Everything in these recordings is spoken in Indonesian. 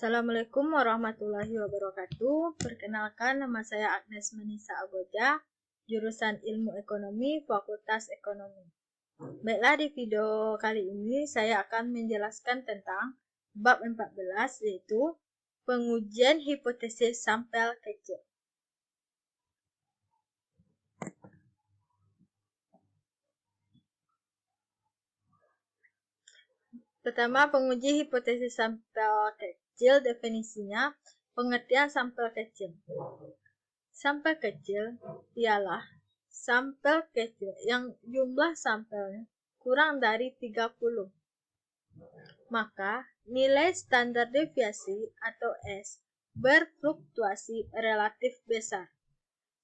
Assalamualaikum warahmatullahi wabarakatuh. Perkenalkan, nama saya Agnes Manisa Agoja, jurusan Ilmu Ekonomi, Fakultas Ekonomi. Baiklah, di video kali ini saya akan menjelaskan tentang bab 14, yaitu pengujian hipotesis sampel kecil. Pertama, penguji hipotesis sampel kecil, definisinya, pengertian sampel kecil. Sampel kecil ialah sampel kecil yang jumlah sampelnya kurang dari 30. Maka, nilai standar deviasi atau S berfluktuasi relatif besar.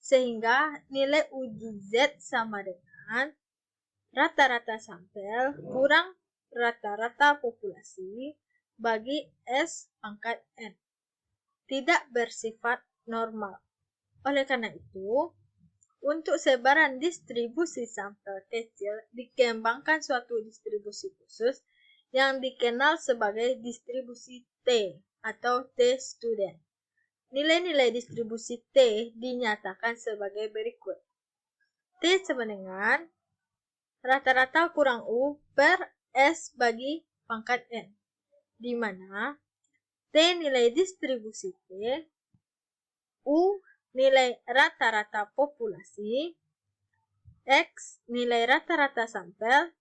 Sehingga nilai uji Z sama dengan rata-rata sampel kurang rata-rata populasi bagi S pangkat N. Tidak bersifat normal. Oleh karena itu, untuk sebaran distribusi sampel kecil dikembangkan suatu distribusi khusus yang dikenal sebagai distribusi T atau T-student. Nilai-nilai distribusi T dinyatakan sebagai berikut. T sama dengan rata-rata kurang U per S bagi pangkat N, di mana T nilai distribusi T, U nilai rata-rata populasi, X nilai rata-rata sampel,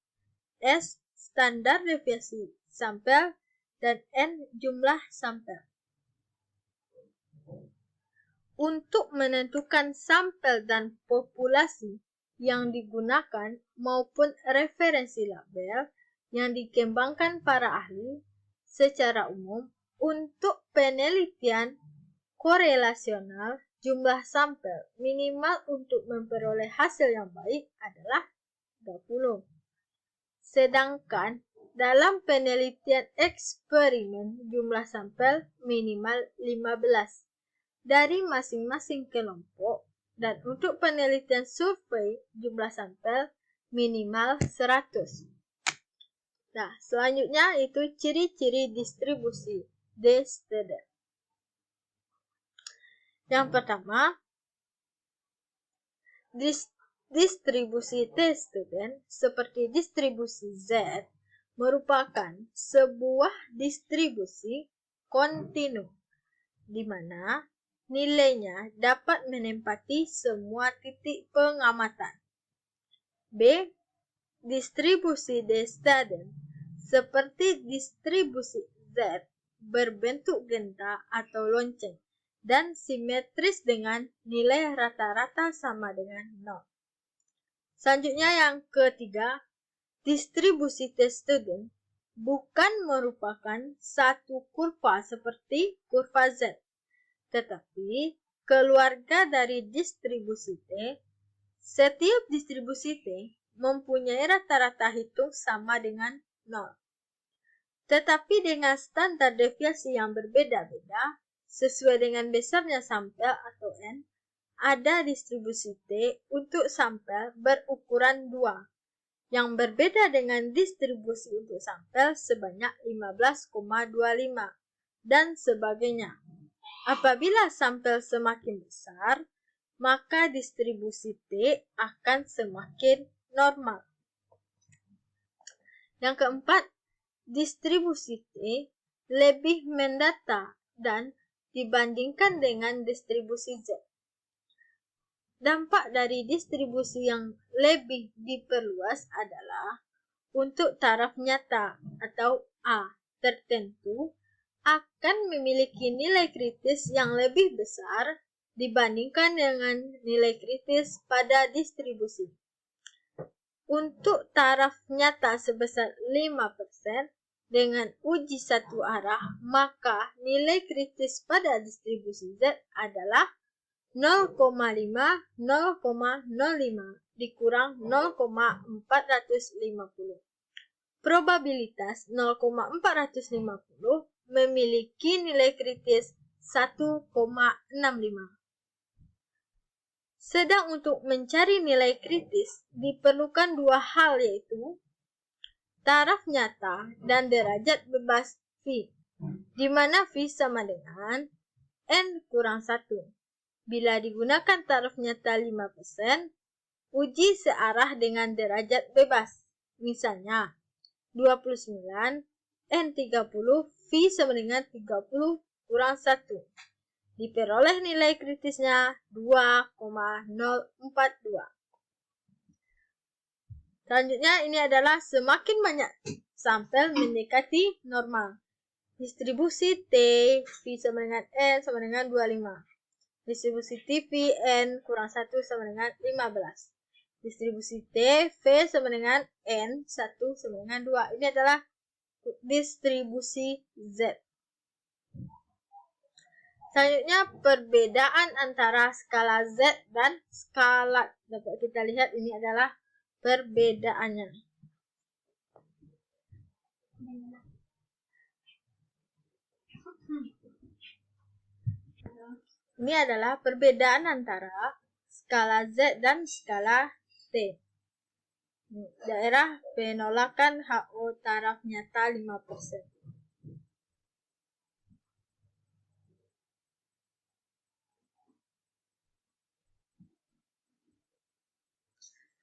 S standar deviasi sampel, dan N jumlah sampel. Untuk menentukan sampel dan populasi yang digunakan maupun referensi label yang dikembangkan para ahli secara umum untuk penelitian korelasional, jumlah sampel minimal untuk memperoleh hasil yang baik adalah 30. Sedangkan dalam penelitian eksperimen jumlah sampel minimal 15 dari masing-masing kelompok, dan untuk penelitian survei jumlah sampel minimal 100. Nah, selanjutnya itu ciri-ciri distribusi D-student. Yang pertama, distribusi T-student seperti distribusi Z merupakan sebuah distribusi kontinu, di mana nilainya dapat menempati semua titik pengamatan. B. Distribusi D-student seperti distribusi Z berbentuk genta atau lonceng dan simetris dengan nilai rata-rata sama dengan 0. Selanjutnya yang ketiga, distribusi T-student bukan merupakan satu kurva seperti kurva Z, tetapi keluarga dari distribusi T. Setiap distribusi T mempunyai rata-rata hitung sama dengan 0. Tetapi dengan standar deviasi yang berbeda-beda, sesuai dengan besarnya sampel atau N, ada distribusi T untuk sampel berukuran 2, yang berbeda dengan distribusi untuk sampel sebanyak 15,25, dan sebagainya. Apabila sampel semakin besar, maka distribusi T akan semakin normal. Yang keempat, distribusi T lebih mendata dan dibandingkan dengan distribusi Z. Dampak dari distribusi yang lebih diperluas adalah untuk taraf nyata atau A tertentu akan memiliki nilai kritis yang lebih besar dibandingkan dengan nilai kritis pada distribusi. Untuk taraf nyata sebesar 5% dengan uji satu arah, maka nilai kritis pada distribusi Z adalah 0,5 dikurang 0,450. Probabilitas 0,450 memiliki nilai kritis 1,65. Sedang untuk mencari nilai kritis diperlukan dua hal, yaitu taraf nyata dan derajat bebas V. di mana V sama dengan N kurang 1. Bila digunakan taraf nyata 5%, uji searah dengan derajat bebas. Misalnya, 29, N 30, V sama dengan 30 kurang 1. Diperoleh nilai kritisnya 2,042. Selanjutnya ini adalah semakin banyak sampel mendekati normal. Distribusi T, V sama dengan N sama dengan 25. Distribusi T, V, N kurang 1 sama dengan 15. Distribusi T, V sama dengan N, 1 sama dengan 2. Ini adalah distribusi Z. Selanjutnya perbedaan antara skala Z dan skala. Dapat kita lihat ini adalah perbedaannya. Ini adalah perbedaan antara skala Z dan skala T. Daerah penolakan HO taraf nyata 5%.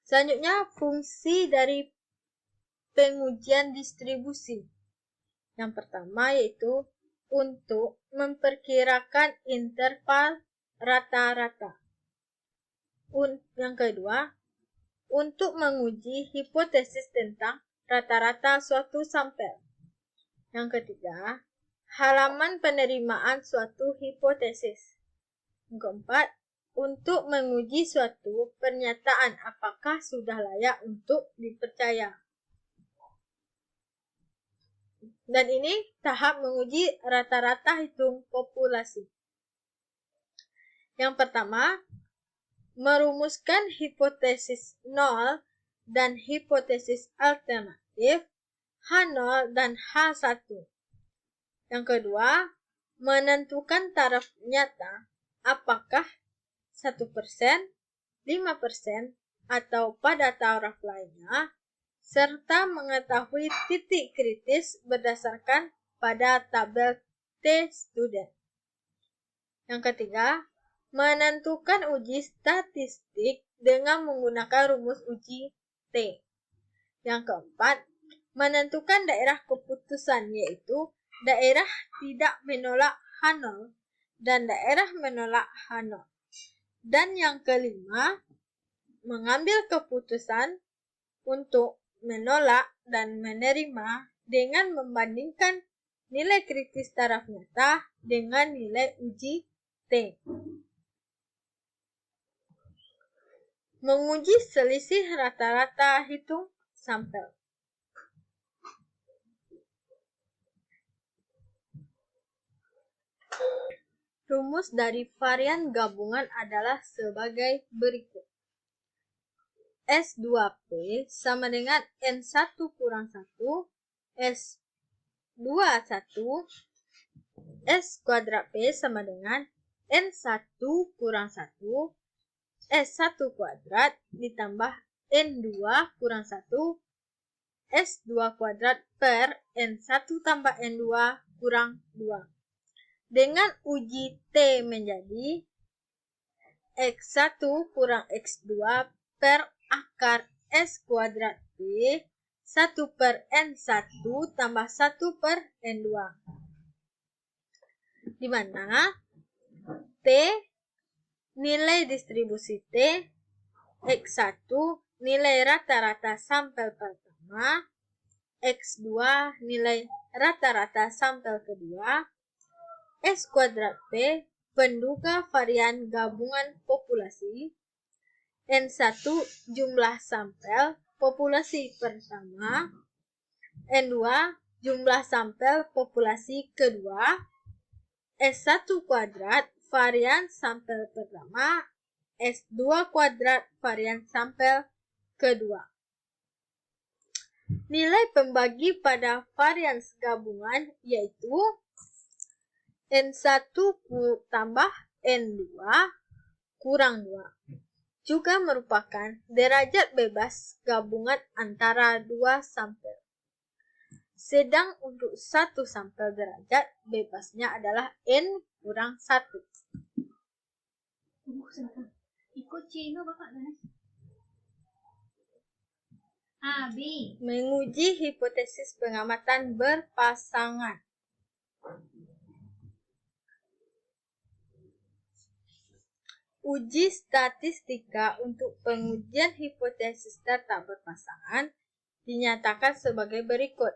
Selanjutnya fungsi dari pengujian distribusi. Yang pertama yaitu untuk memperkirakan interval rata-rata. Yang kedua, untuk menguji hipotesis tentang rata-rata suatu sampel. Yang ketiga, halaman penerimaan suatu hipotesis. Yang keempat, untuk menguji suatu pernyataan apakah sudah layak untuk dipercaya. Dan ini tahap menguji rata-rata hitung populasi. Yang pertama, merumuskan hipotesis 0 dan hipotesis alternatif H0 dan H1. Yang kedua, menentukan taraf nyata apakah 1%, 5%, atau pada taraf lainnya, serta mengetahui titik kritis berdasarkan pada tabel T-student. Yang ketiga, menentukan uji statistik dengan menggunakan rumus uji T. Yang keempat, menentukan daerah keputusan yaitu daerah tidak menolak H0 dan daerah menolak H0. Dan yang kelima, mengambil keputusan untuk menolak dan menerima dengan membandingkan nilai kritis taraf nyata dengan nilai uji T. Menguji selisih rata-rata hitung sampel. Rumus dari varian gabungan adalah sebagai berikut. S2P sama dengan N1 kurang 1, S21, S kuadrat P sama dengan N1 kurang 1, S1 kuadrat ditambah N2 kurang 1, S2 kuadrat per N1 tambah N2 kurang 2. Dengan uji T menjadi X1 kurang X2 per akar S kuadrat P 1 per N1 tambah 1 per N2. Di mana T nilai distribusi T, X1 nilai rata-rata sampel pertama, X2 nilai rata-rata sampel kedua, S kuadrat P penduga varian gabungan populasi, N1 jumlah sampel populasi pertama, N2 jumlah sampel populasi kedua, S1 kuadrat varian sampel pertama, S2 kuadrat varian sampel kedua. Nilai pembagi pada varian gabungan yaitu N1 tambah N2 kurang 2. Juga merupakan derajat bebas gabungan antara dua sampel. Sedang untuk satu sampel derajat, bebasnya adalah N kurang 1. Ikut C itu Bapak, Ganes. B. Menguji hipotesis pengamatan berpasangan. Uji statistika untuk pengujian hipotesis data berpasangan dinyatakan sebagai berikut.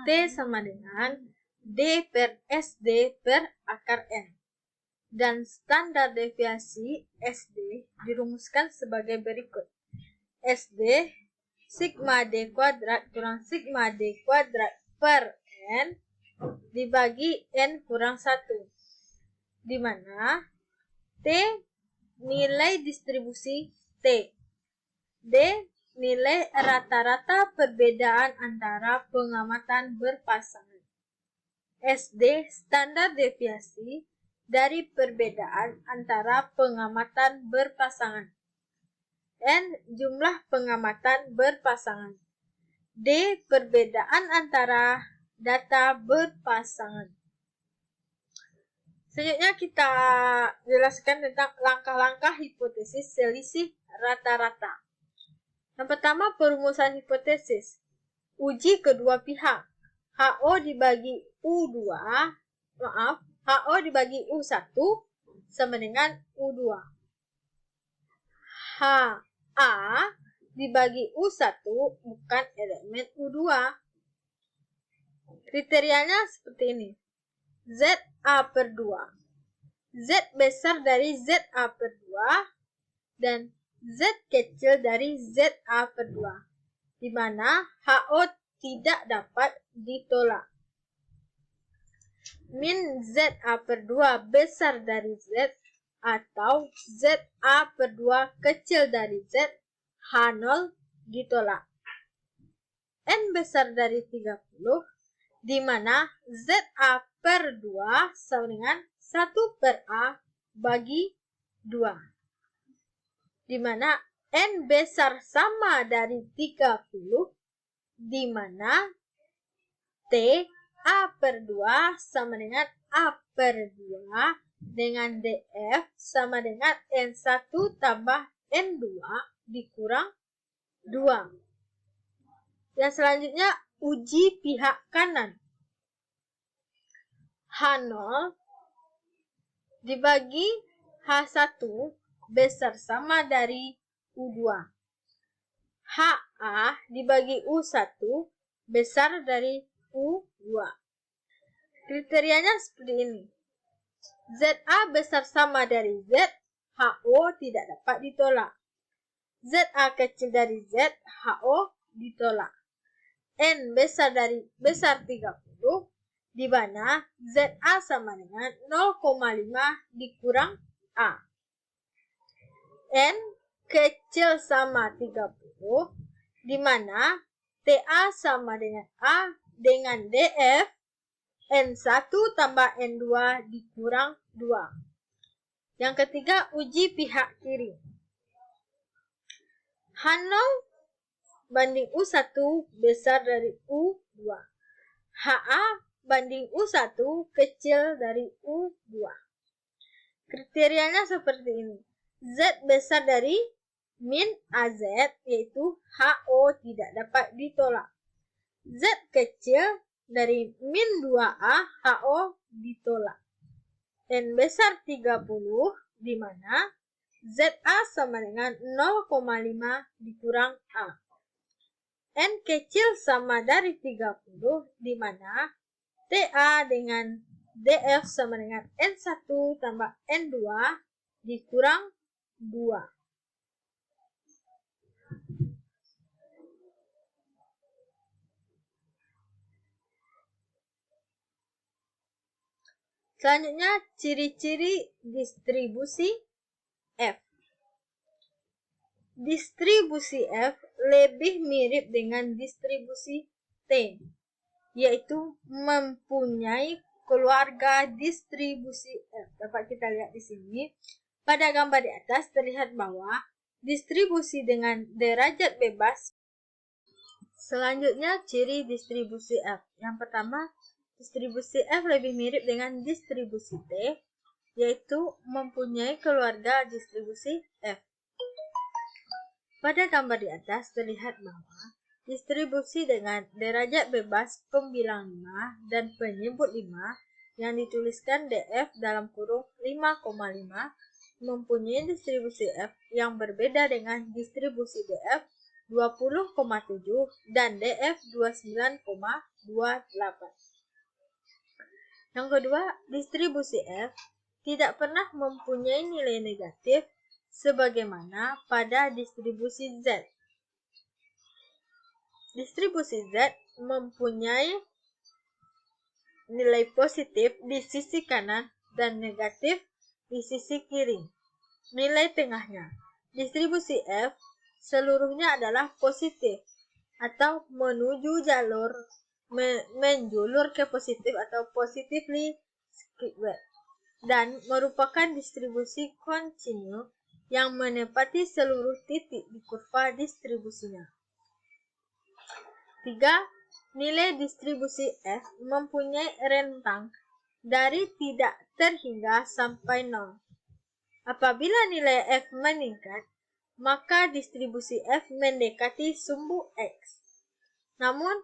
T sama dengan D per SD per akar N. Dan standar deviasi SD dirumuskan sebagai berikut. SD sigma D kuadrat kurang sigma D kuadrat per N dibagi N kurang 1. Di mana T nilai distribusi T. D nilai rata-rata perbedaan antara pengamatan berpasangan. SD standar deviasi dari perbedaan antara pengamatan berpasangan. N jumlah pengamatan berpasangan. D perbedaan antara data berpasangan. Selanjutnya kita jelaskan tentang langkah-langkah hipotesis selisih rata-rata. Yang pertama, perumusan hipotesis. Uji kedua pihak. HO dibagi HO dibagi U1 sama dengan U2. HA dibagi U1 bukan elemen U2. Kriterianya seperti ini. ZA per 2. Z besar dari ZA per 2 dan Z kecil dari ZA per 2. Di mana HO tidak dapat ditolak. Min ZA per 2 besar dari Z atau ZA per 2 kecil dari Z, H0 ditolak. N besar dari 30, di mana ZA per 2 sama dengan 1 per A bagi 2. Di mana N besar sama dari 30, di mana T A per 2 sama dengan A per 2 dengan DF sama dengan N1 tambah N2 dikurang 2. Yang selanjutnya, uji pihak kanan. H0 dibagi H1 besar sama dari U2. HA dibagi U1 besar dari U2. Kriterianya seperti ini. ZA besar sama dari Z, HO tidak dapat ditolak. ZA kecil dari Z, HO ditolak. N besar 30, di mana ZA sama dengan 0,5 dikurang A. N kecil sama 30, di mana TA sama dengan A dengan DF N1 tambah N2 dikurang 2. Yang ketiga, uji pihak kiri. H0 banding U1 besar dari U2. HA banding U1 kecil dari U2. Kriterianya seperti ini. Z besar dari min AZ, yaitu HO tidak dapat ditolak. Z kecil dari min 2A, HO ditolak. N besar 30, di mana ZA sama dengan 0,5 dikurang A. N kecil sama dari 30, di mana TA dengan DF sama dengan N1 tambah N2 dikurang 2. Selanjutnya, ciri-ciri distribusi F. Distribusi F lebih mirip dengan distribusi T, yaitu mempunyai keluarga distribusi F. Dapat kita lihat di sini. Pada gambar di atas terlihat bahwa distribusi dengan derajat bebas. Selanjutnya, ciri distribusi F. Yang pertama, distribusi F lebih mirip dengan distribusi T, yaitu mempunyai keluarga distribusi F. Pada gambar di atas terlihat bahwa distribusi dengan derajat bebas pembilang 5 dan penyebut 5 yang dituliskan DF dalam kurung 5,5 mempunyai distribusi F yang berbeda dengan distribusi DF 20,7 dan DF 29,28. Yang kedua, distribusi F tidak pernah mempunyai nilai negatif sebagaimana pada distribusi Z. Distribusi Z mempunyai nilai positif di sisi kanan dan negatif di sisi kiri. Nilai tengahnya, distribusi F seluruhnya adalah positif atau menuju jalur menjulur ke positif atau positively skewed dan merupakan distribusi kontinu yang menepati seluruh titik di kurva distribusinya. 3. Nilai distribusi F mempunyai rentang dari tidak terhingga sampai 0. Apabila nilai F meningkat, maka distribusi F mendekati sumbu X, namun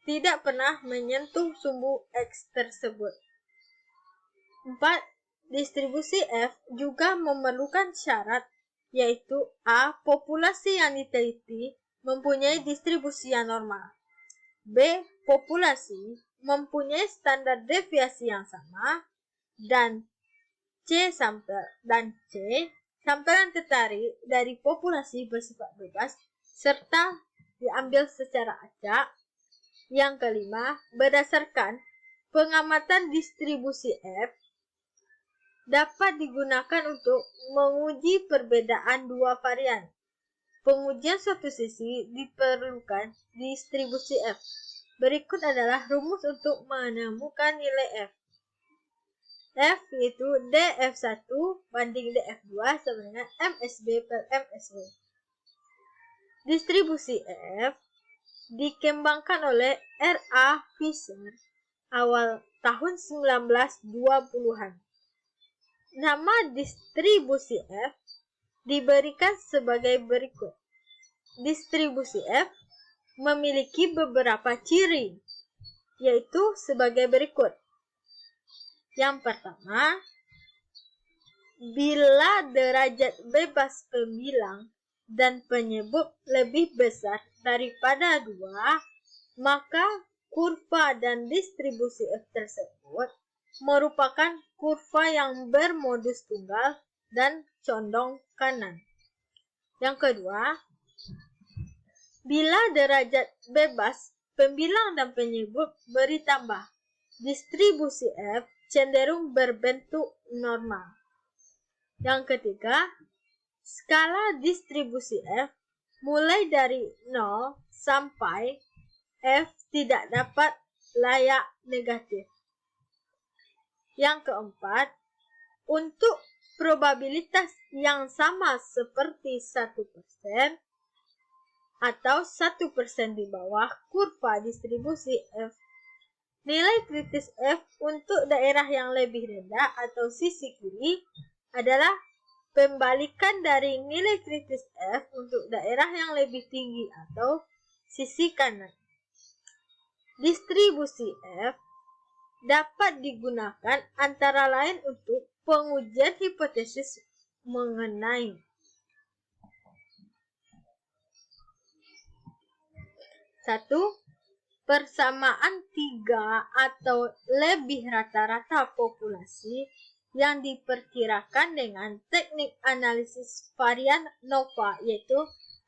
tidak pernah menyentuh sumbu X tersebut. 4. Distribusi F juga memerlukan syarat, yaitu A. Populasi yang diteliti mempunyai distribusi yang normal. B. Populasi mempunyai standar deviasi yang sama. Dan C. Sampel yang tertarik dari populasi bersifat bebas serta diambil secara acak. Yang kelima, berdasarkan pengamatan distribusi F dapat digunakan untuk menguji perbedaan dua varian. Pengujian suatu sisi diperlukan distribusi F. Berikut adalah rumus untuk menemukan nilai F. F yaitu DF1 banding DF2 sama dengan MSB per MSW. Distribusi F dikembangkan oleh R.A. Fisher awal tahun 1920-an. Nama distribusi F diberikan sebagai berikut. Distribusi F memiliki beberapa ciri, yaitu sebagai berikut. Yang pertama, bila derajat bebas pembilang dan penyebut lebih besar daripada 2, maka kurva dan distribusi F tersebut merupakan kurva yang bermodus tunggal dan condong kanan. Yang kedua, bila derajat bebas pembilang dan penyebut bertambah, distribusi F cenderung berbentuk normal. Yang ketiga, skala distribusi F mulai dari 0 sampai F tidak dapat layak negatif. Yang keempat, untuk probabilitas yang sama seperti 1% atau 1% di bawah kurva distribusi F, nilai kritis F untuk daerah yang lebih rendah atau sisi kiri adalah pembalikan dari nilai kritis F untuk daerah yang lebih tinggi atau sisi kanan. Distribusi F dapat digunakan antara lain untuk pengujian hipotesis mengenai 1. Persamaan 3 atau lebih rata-rata populasi yang diperkirakan dengan teknik analisis varian NOVA, yaitu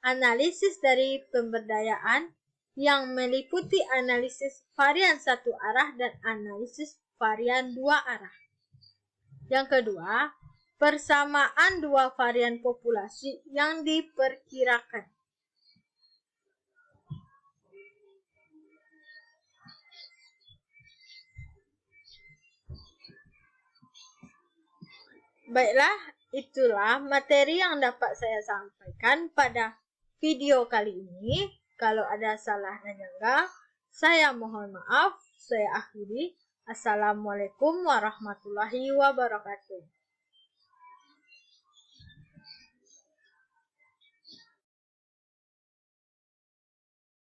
analisis dari pemberdayaan yang meliputi analisis varian satu arah dan analisis varian dua arah. Yang kedua, persamaan dua varian populasi yang diperkirakan. Baiklah, itulah materi yang dapat saya sampaikan. Sekian pada video kali ini. Kalau ada salah dan nyangga, saya mohon maaf. Saya akhiri. Assalamualaikum warahmatullahi wabarakatuh.